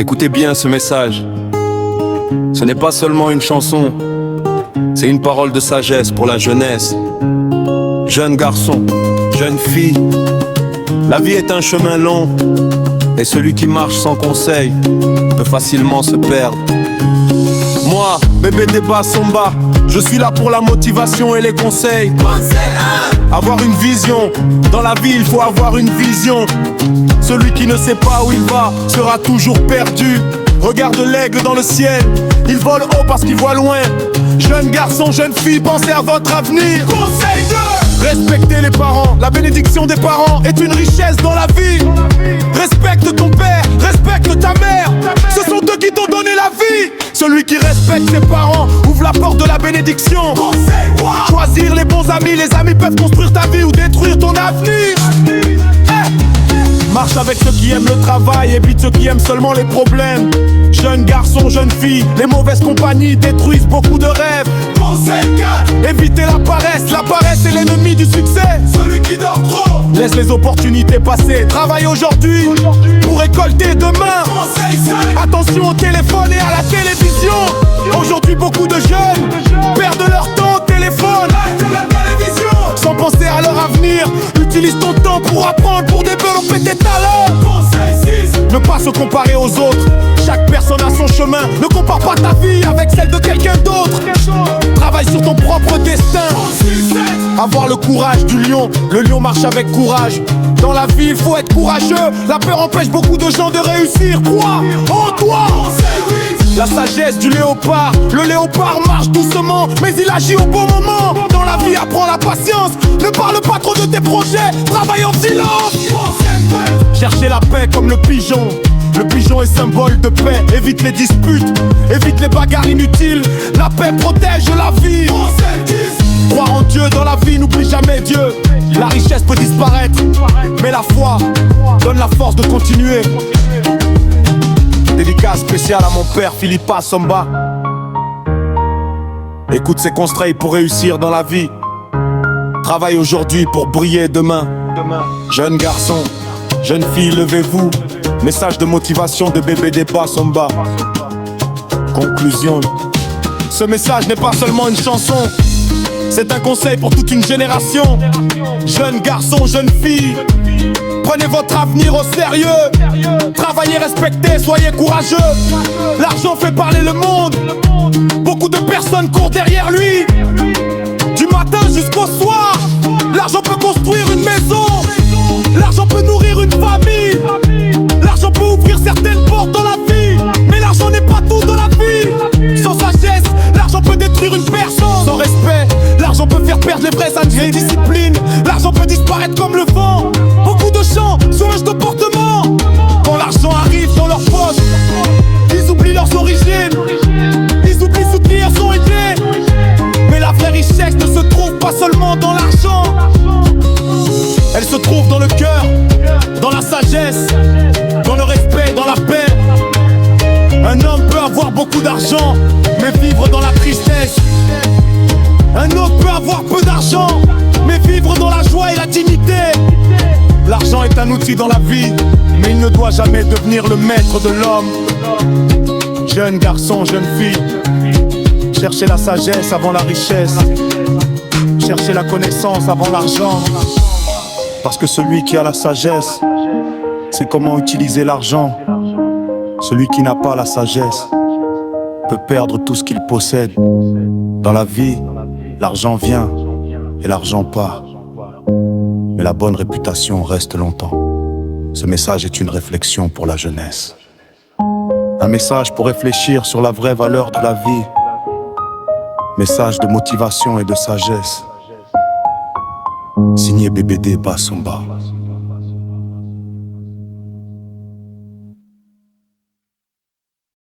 Écoutez bien ce message. Ce n'est pas seulement une chanson, c'est une parole de sagesse pour la jeunesse. Jeune garçon, jeune fille, la vie est un chemin long, et celui qui marche sans conseil peut facilement se perdre. Moi, bébé débat Somba, je suis là pour la motivation et les conseils. Avoir une vision, dans la vie il faut avoir une vision. Celui qui ne sait pas où il va sera toujours perdu. Regarde l'aigle dans le ciel, il vole haut parce qu'il voit loin. Jeune garçon, jeune fille, pensez à votre avenir. Conseil de respecter les parents, la bénédiction des parents est une richesse dans la vie. Respecte ton père, respecte ta mère, ce sont eux qui t'ont donné la vie. Celui qui respecte ses parents ouvre la porte de la bénédiction. Choisir les bons amis, les amis peuvent construire ta vie ou détruire ton avenir. Marche avec ceux qui aiment le travail, évite ceux qui aiment seulement les problèmes. Jeune garçon, jeune fille, les mauvaises compagnies détruisent beaucoup de rêves. Conseil 4, évitez la paresse est l'ennemi du succès. Celui qui dort trop laisse les opportunités passer. Travaille aujourd'hui pour récolter demain. Conseil 5, attention au téléphone et à la télévision. Aujourd'hui beaucoup de jeunes perdent leur temps au téléphone sans penser à leur avenir. Utilise ton temps pour apprendre, pour développer tes talents. Conseil 6, ne pas se comparer aux autres. Chaque personne a son chemin. Ne compare pas ta vie avec celle de quelqu'un d'autre. Travaille sur ton propre destin. Avoir le courage du lion. Le lion marche avec courage. Dans la vie il faut être courageux. La peur empêche beaucoup de gens de réussir. Crois en toi. La sagesse du léopard. Le léopard marche doucement, mais il agit au bon moment. Dans la vie apprends la patience. Ne parle pas trop de tes projets. Travaille en silence. Cherchez la paix comme le pigeon. Le pigeon est symbole de paix. Évite les disputes, évite les bagarres inutiles. La paix protège la vie. Croire en Dieu dans la vie, n'oublie jamais Dieu. La richesse peut disparaître, mais la foi donne la force de continuer. Dédicace spéciale à mon père Philippa Somba. Écoute ses conseils pour réussir dans la vie. Travaille aujourd'hui pour briller demain. Jeune garçon, jeune fille, levez-vous. Message de motivation de bébé débat Somba. Conclusion. Ce message n'est pas seulement une chanson, c'est un conseil pour toute une génération. Jeunes garçons, jeunes filles, prenez votre avenir au sérieux. Travaillez, respectez, soyez courageux. L'argent fait parler le monde. Beaucoup de personnes courent derrière lui. Du matin jusqu'au soir. L'argent peut construire une maison. L'argent peut nourrir une famille. L'argent peut ouvrir certaines portes dans la vie. Mais l'argent n'est pas tout dans la vie. Sans sagesse, l'argent peut détruire une personne. Sans respect, l'argent peut faire perdre les vrais amis et discipline. L'argent peut disparaître comme le vent. Beaucoup de gens changent de comportement. Quand l'argent arrive dans leur poche, ils oublient leurs origines. Ils oublient soutenir son idée. Mais la vraie richesse ne se trouve pas seulement dans l'argent. Elle se trouve dans le cœur, dans la sagesse, dans le respect, dans la paix. Un homme peut avoir beaucoup d'argent, mais vivre dans la tristesse. Un autre peut avoir peu d'argent, mais vivre dans la joie et la dignité. L'argent est un outil dans la vie, mais il ne doit jamais devenir le maître de l'homme. Jeune garçon, jeune fille, cherchez la sagesse avant la richesse. Cherchez la connaissance avant l'argent. Parce que celui qui a la sagesse sait comment utiliser l'argent. Celui qui n'a pas la sagesse peut perdre tout ce qu'il possède. Dans la vie, l'argent vient et l'argent part. Mais la bonne réputation reste longtemps. Ce message est une réflexion pour la jeunesse. Un message pour réfléchir sur la vraie valeur de la vie. Message de motivation et de sagesse. Signé BBD Somba.